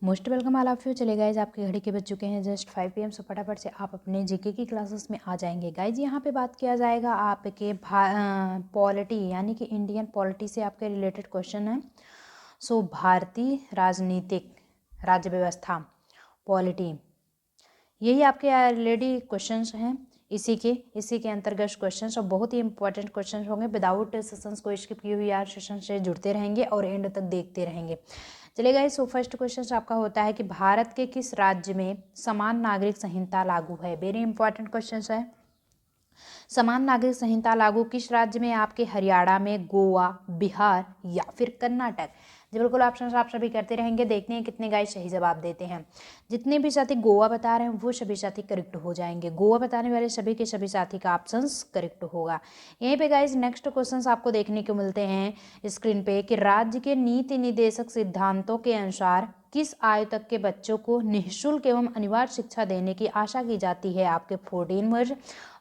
Most welcome all of you. चले guys आपके घड़ी के बज चुके हैं जस्ट 5 PM। सो फटाफट से आप अपने जीके की क्लासेस में आ जाएंगे। गाइज यहाँ पे बात किया जाएगा आपके पॉलिटी यानी कि इंडियन पॉलिटी से आपके रिलेटेड क्वेश्चन है। सो भारतीय राजनीतिक राज्य व्यवस्था पॉलिटी, यही आपके रिलेटेड क्वेश्चंस हैं। इसी के अंतर्गत क्वेश्चंस और बहुत ही इंपॉर्टेंट क्वेश्चंस होंगे। विदाउट सेशंस को स्किप किए हुए यार सेशन से जुड़ते रहेंगे और एंड तक देखते रहेंगे। चलेगा। सो फर्स्ट क्वेश्चन आपका होता है कि भारत के किस राज्य में समान नागरिक संहिता लागू है। वेरी इंपॉर्टेंट क्वेश्चन है। समान नागरिक संहिता लागू किस राज्य में? आपके हरियाणा में, गोवा, बिहार या फिर कर्नाटक। जी बिल्कुल, ऑप्शन आप सभी करते रहेंगे। देखते हैं कितने गाइस सही जवाब देते हैं। जितने भी साथी गोवा बता रहे हैं वो सभी साथी करेक्ट हो जाएंगे। गोवा बताने वाले सभी के सभी साथी का ऑप्शन करेक्ट होगा। यहीं पे गाइस नेक्स्ट क्वेश्चंस आपको देखने को मिलते हैं स्क्रीन पे कि राज्य के नीति निर्देशक सिद्धांतों के अनुसार किस आयु तक के बच्चों को निःशुल्क एवं अनिवार्य शिक्षा देने की आशा की जाती है। आपके 14 वर्ष।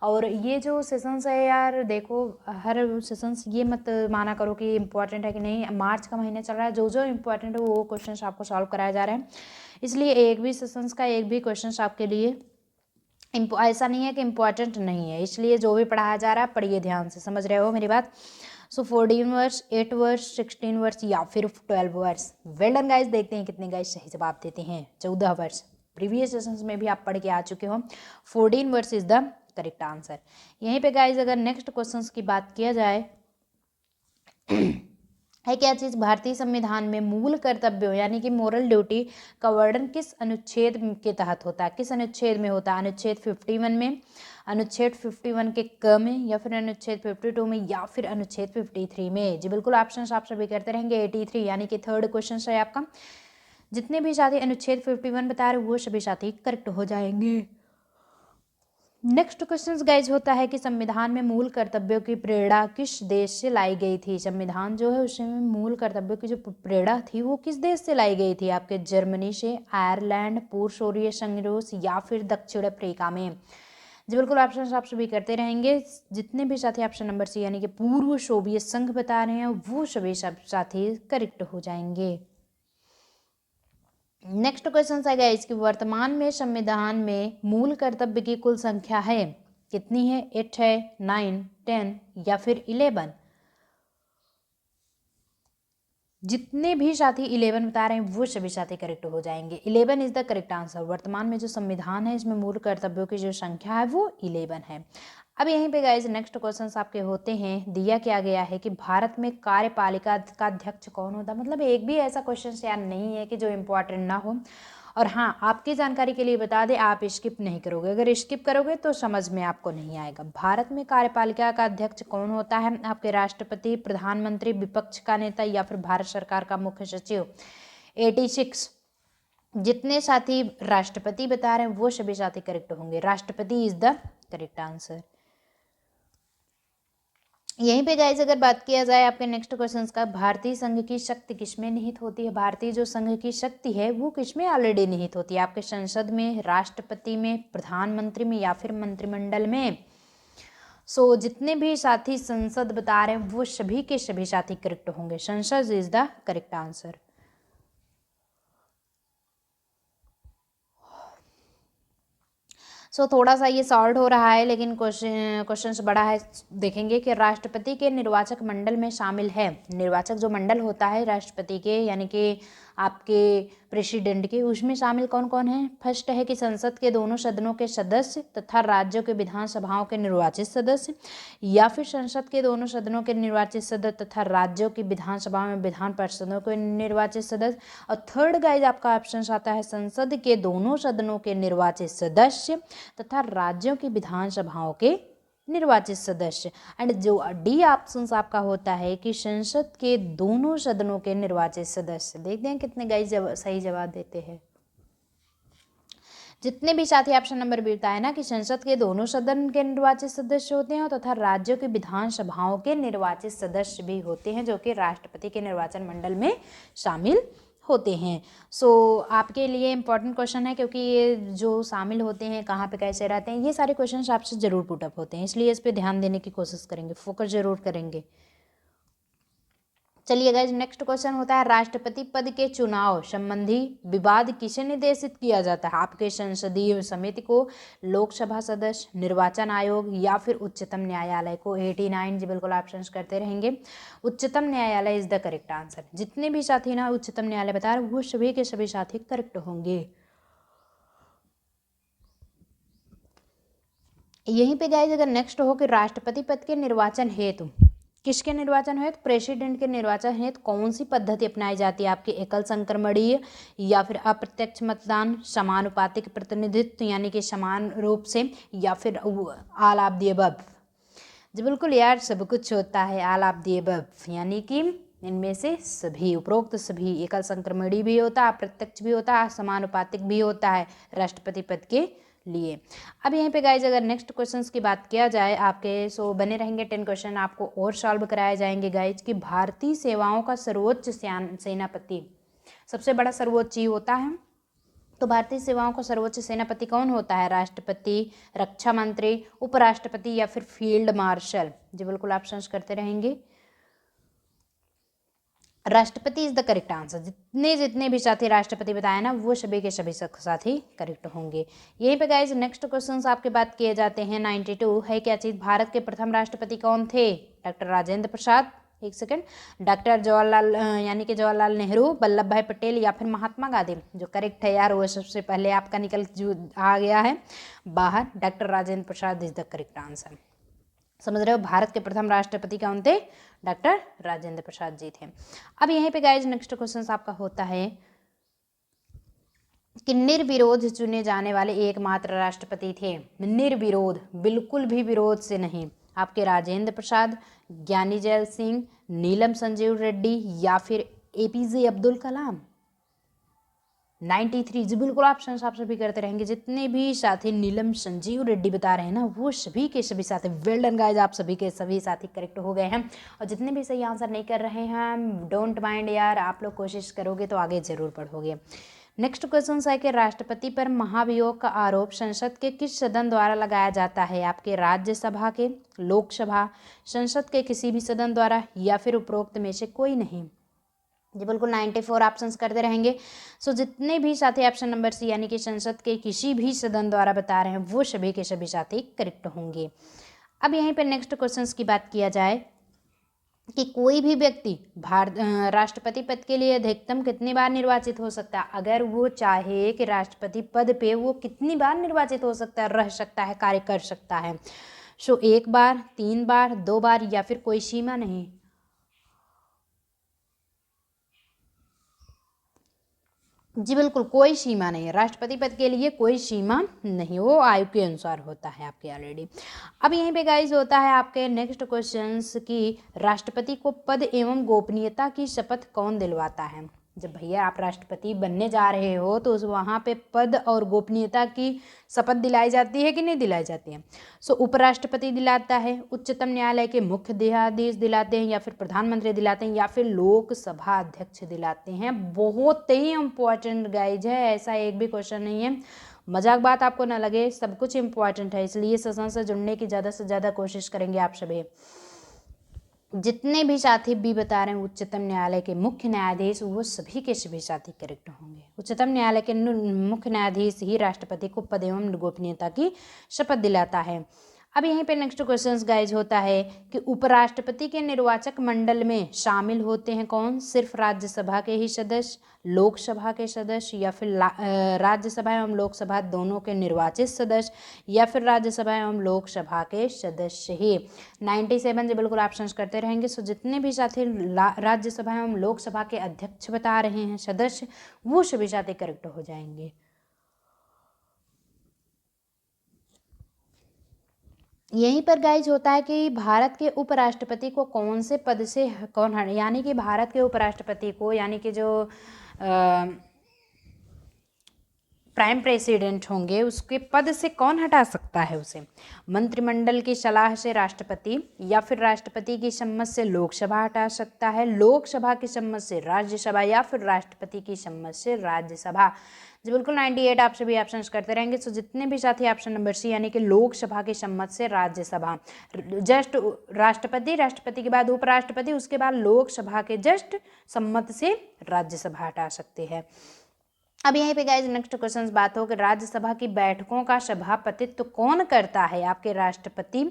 और ये जो सेशंस है यार, देखो हर सेशंस ये मत माना करो कि इम्पोर्टेंट है कि नहीं। मार्च का महीना चल रहा है, जो इम्पोर्टेंट है वो क्वेश्चन आपको सॉल्व कराया जा रहा है। इसलिए एक भी सेशंस का एक भी क्वेश्चन आपके लिए ऐसा नहीं है कि इम्पोर्टेंट नहीं है। इसलिए जो भी पढ़ाया जा रहा है पढ़िए ध्यान से, समझ रहे हो मेरी बात। सो 14 वर्ष, 8 वर्ष, 16 वर्ष या फिर 12 वर्ष। Well done guys. देखते हैं कितने गाइस सही जवाब देते हैं। 14 वर्ष प्रीवियस सेशंस में भी आप पढ़ के आ चुके हो। 14 वर्ष इज द करेक्ट आंसर। यहीं पे गाइस अगर नेक्स्ट क्वेश्चंस की बात किया जाए है क्या चीज, भारतीय संविधान में मूल कर्तव्यों यानी कि मोरल ड्यूटी का वर्णन किस अनुच्छेद के तहत होता है? किस अनुच्छेद में होता है? अनुच्छेद 51 में, अनुच्छेद 51 के क में, या फिर अनुच्छेद 52 में, या फिर अनुच्छेद 53 में। जी बिल्कुल, ऑप्शन आप सभी करते रहेंगे। 83 यानी कि थर्ड क्वेश्चन है आपका। जितने भी साथी अनुच्छेद 51 बता रहे वो सभी साथी करेक्ट हो जाएंगे। नेक्स्ट क्वेश्चन गाइज होता है कि संविधान में मूल कर्तव्यों की प्रेरणा किस देश से लाई गई थी? संविधान जो है उसमें मूल कर्तव्यों की जो प्रेरणा थी वो किस देश से लाई गई थी? आपके जर्मनी से, आयरलैंड, पूर्व सोवियत संघ रूस या फिर दक्षिण अफ्रीका में। जी बिल्कुल, ऑप्शन आप सभी करते रहेंगे। जितने भी साथी ऑप्शन नंबर सी यानी कि पूर्व सोवियत संघ बता रहे हैं वो सभी साथी करेक्ट हो जाएंगे। नेक्स्ट क्वेश्चन आएगा इसकी, वर्तमान में संविधान में मूल कर्तव्य की कुल संख्या है कितनी है? 8 है, 9, 10 या फिर 11। जितने भी साथी 11 बता रहे हैं वो सभी साथी करेक्ट हो जाएंगे। 11 इज द करेक्ट आंसर। वर्तमान में जो संविधान है इसमें मूल कर्तव्यों की जो संख्या है वो 11 है। अब यहीं पे गाइस नेक्स्ट क्वेश्चंस आपके होते हैं। दिया क्या गया है कि भारत में कार्यपालिका का अध्यक्ष कौन होता है? मतलब एक भी ऐसा क्वेश्चन यार नहीं है कि जो इम्पोर्टेंट ना हो। और हाँ, आपकी जानकारी के लिए बता दें, आप स्किप नहीं करोगे। अगर स्किप करोगे तो समझ में आपको नहीं आएगा। भारत में कार्यपालिका का अध्यक्ष कौन होता है? आपके राष्ट्रपति, प्रधानमंत्री, विपक्ष का नेता या फिर भारत सरकार का मुख्य सचिव। 86 जितने साथी राष्ट्रपति बता रहे हैं वो सभी साथी करेक्ट होंगे। राष्ट्रपति इज द करेक्ट आंसर। यहीं पे गाइज अगर बात किया जाए आपके नेक्स्ट क्वेश्चन का, भारतीय संघ की शक्ति किसमें निहित होती है? भारतीय जो संघ की शक्ति है वो किसमें ऑलरेडी निहित होती है? आपके संसद में, राष्ट्रपति में, प्रधानमंत्री में या फिर मंत्रिमंडल में। सो जितने भी साथी संसद बता रहे हैं वो सभी के सभी साथी करेक्ट होंगे। संसद इज द करेक्ट आंसर। सो थोड़ा सा ये सॉल्व हो रहा है लेकिन क्वेश्चन बड़ा है। देखेंगे कि राष्ट्रपति के निर्वाचक मंडल में शामिल है। निर्वाचक जो मंडल होता है राष्ट्रपति के यानी कि आपके प्रेसिडेंट के, उसमें शामिल कौन कौन है? फर्स्ट है कि संसद के दोनों सदनों के सदस्य तथा राज्यों के विधानसभाओं के निर्वाचित सदस्य, या फिर संसद के दोनों सदनों के निर्वाचित सदस्य तथा राज्यों की विधानसभाओं में विधान परिषदों के निर्वाचित सदस्य। और थर्ड गाइज आपका ऑप्शन आता है संसद के दोनों सदनों के निर्वाचित सदस्य तथा राज्यों की विधानसभाओं के निर्वाचित सदस्य। एंड जो डी ऑप्शन आपका होता है कि संसद के दोनों सदनों के निर्वाचित सदस्य। देखते हैं कितने गाइस सही जवाब देते हैं। जितने भी साथी ऑप्शन नंबर बी बताए ना कि संसद के दोनों सदन के निर्वाचित सदस्य होते हैं तथा राज्यों की विधानसभाओं के निर्वाचित सदस्य भी होते हैं जो कि राष्ट्रपति के निर्वाचन मंडल में शामिल होते हैं। सो आपके लिए इंपॉर्टेंट क्वेश्चन है क्योंकि ये जो शामिल होते हैं कहाँ पे कैसे रहते हैं, ये सारे क्वेश्चन आपसे जरूर पुटअप होते हैं, इसलिए इस पर ध्यान देने की कोशिश करेंगे, फोकस जरूर करेंगे। चलिए गाइज नेक्स्ट क्वेश्चन होता है राष्ट्रपति पद के चुनाव संबंधी विवाद किसे निर्देशित किया जाता है? आपके संसदीय समिति को, लोकसभा सदस्य, निर्वाचन आयोग या फिर उच्चतम न्यायालय को। 89 जी बिल्कुल ऑप्शन करते रहेंगे। उच्चतम न्यायालय इज द करेक्ट आंसर। जितने भी साथी ना उच्चतम न्यायालय बता रहे वो सभी के सभी साथी करेक्ट होंगे। यहीं पे गाइज अगर नेक्स्ट हो कि राष्ट्रपति पद के निर्वाचन हेतु किसके निर्वाचन हेतु? प्रेसिडेंट के निर्वाचन हेतु कौन सी पद्धति अपनाई जाती है? आपके एकल संक्रमणीय या फिर अप्रत्यक्ष मतदान, समानुपातिक प्रतिनिधित्व यानी कि समान रूप से, या फिर ऑल ऑफ द अबव। जी बिल्कुल यार, सब कुछ होता है ऑल ऑफ द अबव, यानी कि इनमें से सभी, उपरोक्त सभी। एकल संक्रमणीय भी होता है, अप्रत्यक्ष भी होता है, समानुपातिक भी होता है राष्ट्रपति पद के लिए। अब यहाँ पे गाइज अगर नेक्स्ट क्वेश्चंस की बात किया जाए आपके, सो बने रहेंगे 10 क्वेश्चन आपको और सॉल्व कराए जाएंगे गाइज कि भारतीय सेवाओं का सर्वोच्च सेनापति, सबसे बड़ा सर्वोच्च ही होता है, तो भारतीय सेवाओं का सर्वोच्च सेनापति कौन होता है? राष्ट्रपति, रक्षा मंत्री, उपराष्ट्रपति या फिर फील्ड मार्शल। जी बिल्कुल ऑप्शंस करते रहेंगे। राष्ट्रपति इज द करेक्ट आंसर। जितने भी साथी राष्ट्रपति बताए ना वो सभी के सभी साथी करेक्ट होंगे। यहीं पे गाइज नेक्स्ट क्वेश्चंस आपके बात किए जाते हैं। 92 है क्या चीज? भारत के प्रथम राष्ट्रपति कौन थे? डॉक्टर राजेंद्र प्रसाद, एक सेकंड, डॉक्टर जवाहरलाल यानी कि जवाहरलाल नेहरू, वल्लभ भाई पटेल या फिर महात्मा गांधी। जो करेक्ट है यार वो सबसे पहले आपका निकल जो आ गया है बाहर, doctor Rajendra Prasad is the correct answer. समझ रहे हो? भारत के प्रथम राष्ट्रपति कौन थे? डॉक्टर राजेंद्र प्रसाद जी थे। अब यहीं पे गाइज नेक्स्ट क्वेश्चन आपका होता है कि निर्विरोध चुने जाने वाले एकमात्र राष्ट्रपति थे। निर्विरोध, बिल्कुल भी विरोध से नहीं। आपके राजेंद्र प्रसाद, ज्ञानी जैल सिंह, नीलम संजीव रेड्डी या फिर एपीजे अब्दुल कलाम। 93 जी बिल्कुल ऑप्शन आप सभी करते रहेंगे। जितने भी साथी नीलम संजीव रेड्डी बता रहे हैं ना वो सभी के सभी साथी वेल डन गाइज, आप सभी के सभी साथी करेक्ट हो गए हैं। और जितने भी सही आंसर नहीं कर रहे हैं डोंट माइंड यार, आप लोग कोशिश करोगे तो आगे जरूर बढ़ोगे। नेक्स्ट क्वेश्चन है कि राष्ट्रपति पर महाभियोग का आरोप संसद के किस सदन द्वारा लगाया जाता है? आपके राज्यसभा के, लोकसभा, संसद के किसी भी सदन द्वारा या फिर उपरोक्त में से कोई नहीं। जी बिल्कुल 94 ऑप्शंस करते रहेंगे। सो जितने भी साथी ऑप्शन नंबर सी यानी कि संसद के किसी भी सदन द्वारा बता रहे हैं वो सभी के सभी साथी करेक्ट होंगे। अब यहीं पे नेक्स्ट क्वेश्चंस की बात किया जाए कि कोई भी व्यक्ति राष्ट्रपति पद के लिए अधिकतम कितनी बार निर्वाचित हो सकता है? अगर वो चाहे कि राष्ट्रपति पद पे वो कितनी बार निर्वाचित हो सकता है, रह सकता है, कार्य कर सकता है। सो 1 बार, 3 बार, 2 बार या फिर कोई सीमा नहीं। जी बिल्कुल कोई सीमा नहीं है, राष्ट्रपति पद के लिए कोई सीमा नहीं, वो आयु के अनुसार होता है आपके ऑलरेडी। अब यहीं पे गाइज होता है आपके नेक्स्ट क्वेश्चंस की राष्ट्रपति को पद एवं गोपनीयता की शपथ कौन दिलवाता है? जब भैया आप राष्ट्रपति बनने जा रहे हो तो वहाँ पे पद और गोपनीयता की शपथ दिलाई जाती है कि नहीं दिलाई जाती है? सो उपराष्ट्रपति दिलाता है, उच्चतम न्यायालय के मुख्य न्यायाधीश दिलाते हैं या फिर प्रधानमंत्री दिलाते हैं या फिर लोकसभा अध्यक्ष दिलाते हैं। बहुत ही इम्पोर्टेंट गाइज है, ऐसा एक भी क्वेश्चन नहीं है, मजाक बात आपको ना लगे, सब कुछ इम्पोर्टेंट है, इसलिए सेशन से जुड़ने की ज़्यादा से ज़्यादा कोशिश करेंगे आप सभी। जितने भी साथी भी बता रहे हैं उच्चतम न्यायालय के मुख्य न्यायाधीश वो सभी के सभी साथी करेक्ट होंगे। उच्चतम न्यायालय के मुख्य न्यायाधीश ही राष्ट्रपति को पद एवं गोपनीयता की शपथ दिलाता है। अब यहीं पे नेक्स्ट क्वेश्चन गाइज होता है कि उपराष्ट्रपति के निर्वाचक मंडल में शामिल होते हैं कौन? सिर्फ राज्यसभा के ही सदस्य, लोकसभा के सदस्य या फिर राज्यसभा एवं लोकसभा दोनों के निर्वाचित सदस्य या फिर राज्यसभा एवं लोकसभा के सदस्य ही। 97 जो बिल्कुल ऑप्शंस करते रहेंगे। सो जितने भी साथी राज्यसभा एवं लोकसभा के अध्यक्ष बता रहे हैं सदस्य वो सभी साथी करेक्ट हो जाएंगे। यहीं पर गाइज होता है कि भारत के उपराष्ट्रपति को कौन से पद से कौन यानी कि भारत के उपराष्ट्रपति को यानी कि जो प्राइम प्रेसिडेंट होंगे उसके पद से कौन हटा सकता है उसे? मंत्रिमंडल की सलाह से राष्ट्रपति, या फिर राष्ट्रपति की सम्मत से लोकसभा हटा सकता है, लोकसभा की सम्मत से राज्यसभा, या फिर राष्ट्रपति की सम्मत से राज्यसभा। जी बिल्कुल 98 आप सभी ऑप्शन करते रहेंगे। सो जितने भी साथी ऑप्शन नंबर सी यानी कि लोकसभा की सम्मत से राज्यसभा, जस्ट राष्ट्रपति, राष्ट्रपति के बाद उपराष्ट्रपति, उसके बाद लोकसभा के जस्ट सम्मत से राज्यसभा हटा सकते हैं। अब यहीं पे गाइज नेक्स्ट क्वेश्चन बात हो कि राज्यसभा की बैठकों का सभापतित्व कौन करता है? आपके राष्ट्रपति,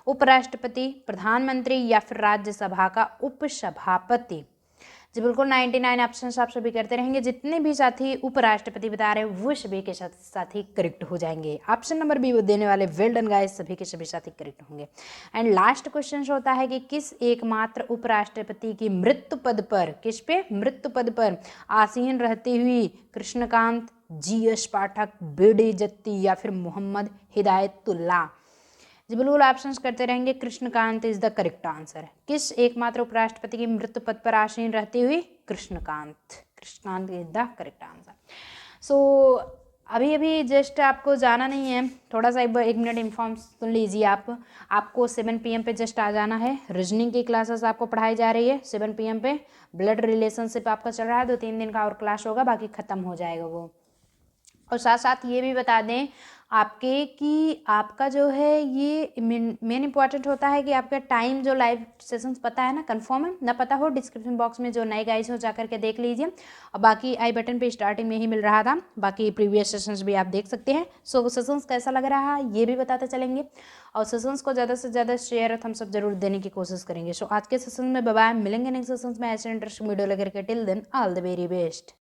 उपराष्ट्रपति, प्रधानमंत्री, या फिर राज्यसभा का उपसभापति। जी बिल्कुल 99 ऑप्शन आप सभी करते रहेंगे। जितने भी साथी उपराष्ट्रपति बता रहे हैं वो सभी के साथी करेक्ट हो जाएंगे। ऑप्शन नंबर बी देने वाले वेल डन गाइस, सभी के सभी साथी करेक्ट होंगे। एंड लास्ट क्वेश्चन होता है कि किस एकमात्र उपराष्ट्रपति की मृत्यु पद पर, किस पे? मृत्यु पद पर आसीन रहती हुई कृष्णकांत, GS पाठक, BD जत्ती, या फिर मोहम्मद हिदायतुल्लाह। जी बिल्कुल ऑप्शंस करते रहेंगे। Krishnakant is the correct answer. किस एकमात्र उपराष्ट्रपति की मृत्यु पद पर आसीन रहती हुई? Krishnakant. Krishnakant is the correct answer. So अभी जस्ट आपको जाना नहीं है, थोड़ा सा एक मिनट इन्फॉर्म सुन लीजिए। आपको 7 PM पे जस्ट आ जाना है। रीजनिंग की क्लासेस आपको पढ़ाई जा रही है 7 PM पे। ब्लड रिलेशनशिप आपका चल रहा है, 2-3 दिन का और क्लास होगा, बाकी खत्म हो जाएगा वो। और साथ साथ ये भी बता दें आपके कि आपका जो है ये मेन इंपॉर्टेंट होता है कि आपका टाइम जो लाइव सेशंस पता है ना, कंफर्म है ना? पता हो डिस्क्रिप्शन बॉक्स में जो नए गाइस हो जा करके देख लीजिए। और बाकी आई बटन पे स्टार्टिंग में ही मिल रहा था, बाकी प्रीवियस सेशंस भी आप देख सकते हैं। सो सेशंस कैसा लग रहा है ये भी बताते चलेंगे, और सेशंस को ज़्यादा से ज़्यादा शेयर हम सब जरूर देने की कोशिश करेंगे। सो आज के सेशन में बाय, मिलेंगे नेक्स्ट सेशंस में ऐसे इंटरेस्टिंग वीडियो लेकर के। Till then all the very best.